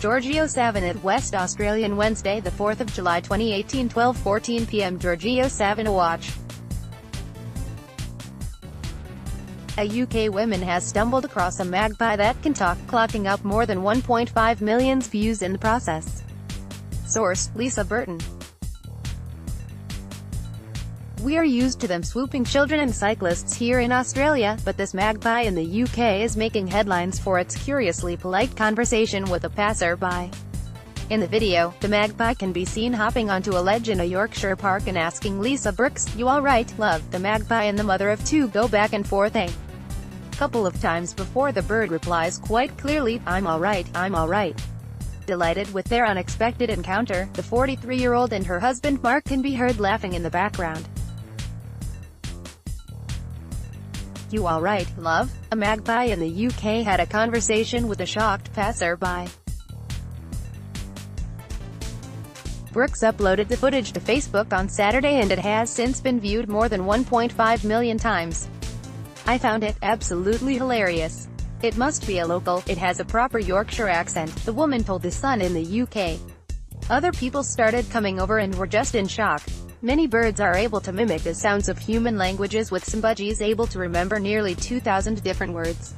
Giorgio SaviniThe, West Australian, Wednesday, the 4th of July 2018, 12:14 p.m. Giorgio SaviniWATCH. A UK woman has stumbled across a magpie that can talk, clocking up more than 1.5 million views in the process. Source: Lisa Burton. We are used to them swooping children and cyclists here in Australia, but this magpie in the UK is making headlines for its curiously polite conversation with a passer-by. In the video, the magpie can be seen hopping onto a ledge in a Yorkshire park and asking Lisa Brooks, "You alright, love?" The magpie and the mother of two go back and forth a couple of times before the bird replies quite clearly, "I'm alright, I'm alright." Delighted with their unexpected encounter, the 43-year-old and her husband Mark can be heard laughing in the background. "You alright, love?" A magpie in the UK had a conversation with a shocked passer-by. Brooks uploaded the footage to Facebook on Saturday and it has since been viewed more than 1.5 million times. "I found it absolutely hilarious. It must be a local, it has a proper Yorkshire accent," the woman told The Sun in the UK. Other people started coming over and were just in shock. Many birds are able to mimic the sounds of human languages, with some budgies able to remember nearly 2,000 different words.